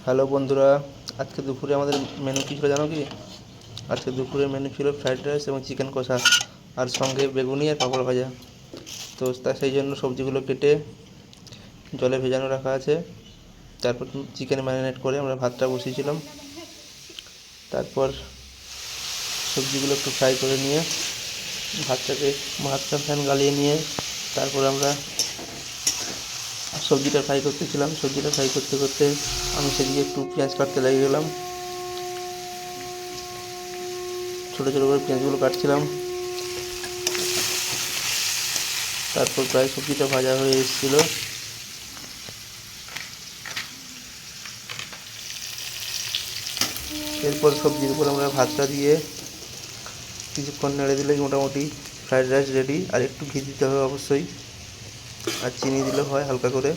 Hello বন্ধুরা, আজকে দুপুরে আমাদের মেনু কী ছিল জানো কি? আজকে দুপুরে মেনু ছিল ফ্রাইড রাইস এবং চিকেন কষা, আর সঙ্গে বেগুনি আর পাঁপড় ভাজা। তো সেই জন্য সবজিগুলো কেটে জলে ভেজানো রাখা আছে। তারপর চিকেন ম্যারিনেট করে আমরা ভাতটা বসিয়েছিলাম। তারপর সবজিগুলো একটু ফ্রাই করে নিয়ে ভাতটা ফ্যান গালিয়ে নিয়ে তারপর আমরা সবজিটা ফ্রাই করতেছিলাম। সবজিটা ফ্রাই করতে করতে আমি সেদিকে একটু পেঁয়াজ কাটতে লেগে গেলাম। ছোটো ছোটো করে পেঁয়াজগুলো কাটছিলাম। তারপর প্রায় সবজিটা ভাজা হয়ে এসেছিল। এরপর সবজির উপর আমরা ভাতটা দিয়ে কিছুক্ষণ নেড়ে দিলেই মোটামুটি ফ্রাইড রাইস রেডি। আর একটু ঘি দিতে হবে অবশ্যই, আর চিনি দিলে হয় হালকা করে।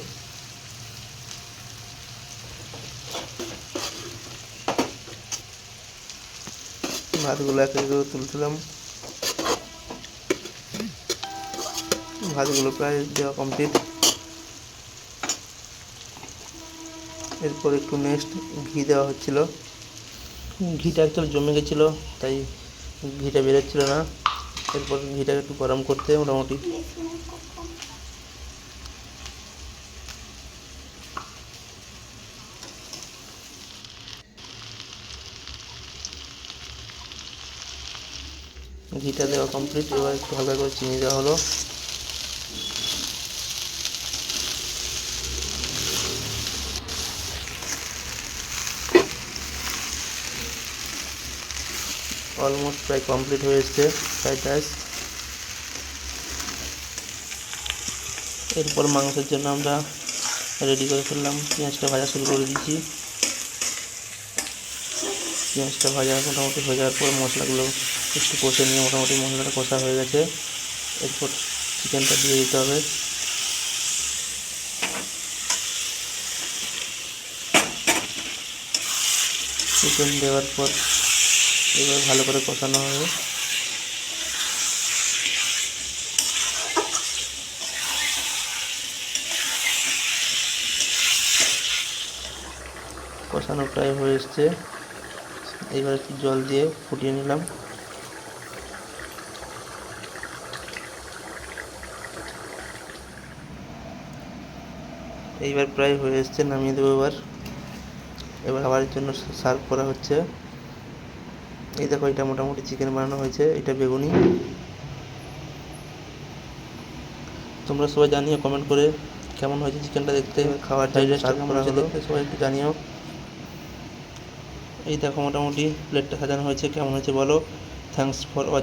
ভাতগুলো এক এক করে তুলছিলাম। ভাতগুলো প্রায় দেওয়া কমপ্লিট। এরপর একটু নেক্সট ঘি দেওয়া হচ্ছিল। ঘিটা একটু জমে গেছিলো, তাই ঘিটা বেরোচ্ছিল না। এরপর ঘিটাকে একটু গরম করতে মোটামুটি ঘিটা দেওয়া কমপ্লিট। এবার একটু হালকা করে চিনি দেওয়া হলো। অলমোস্ট প্রায় কমপ্লিট হয়ে এসছে ফ্রাইড রাইস। এরপর মাংসের জন্য আমরা রেডি করে ফেললাম। পেঁয়াজটা ভাজা শুরু করে দিয়েছি। পেঁয়াজটা ভাজা মোটামুটি হয়ে যাওয়ার পর মশলাগুলো একটু কষে নিয়ে মোটামুটি মশলাটা কষা হয়ে গেছে। এরপর চিকেনটা দিয়ে দিতে হবে। চিকেন দেওয়ার পর এবার ভালো করে কষানো হবে। কষানো প্রায় হয়ে এসছে। এবার একটু জল দিয়ে ফুটিয়ে নিলাম। এইবার প্রায় হয়ে এসছে, নামিয়ে দেবো। এবার খাবারের জন্য সার্ভ করা হচ্ছে। এই দেখো, এটা মোটামুটি চিকেন বানানো হয়েছে, এটা বেগুনি। তোমরা সবাই জানিও কমেন্ট করে কেমন হয়েছে চিকেনটা দেখতে। খাওয়ার জন্য সার্ভ করা হলো, দেখতে সবাই একটু জানিও। এই দেখো মোটামুটি প্লেটটা সাজানো হয়েছে, কেমন হয়েছে বলো। Thanks for watching.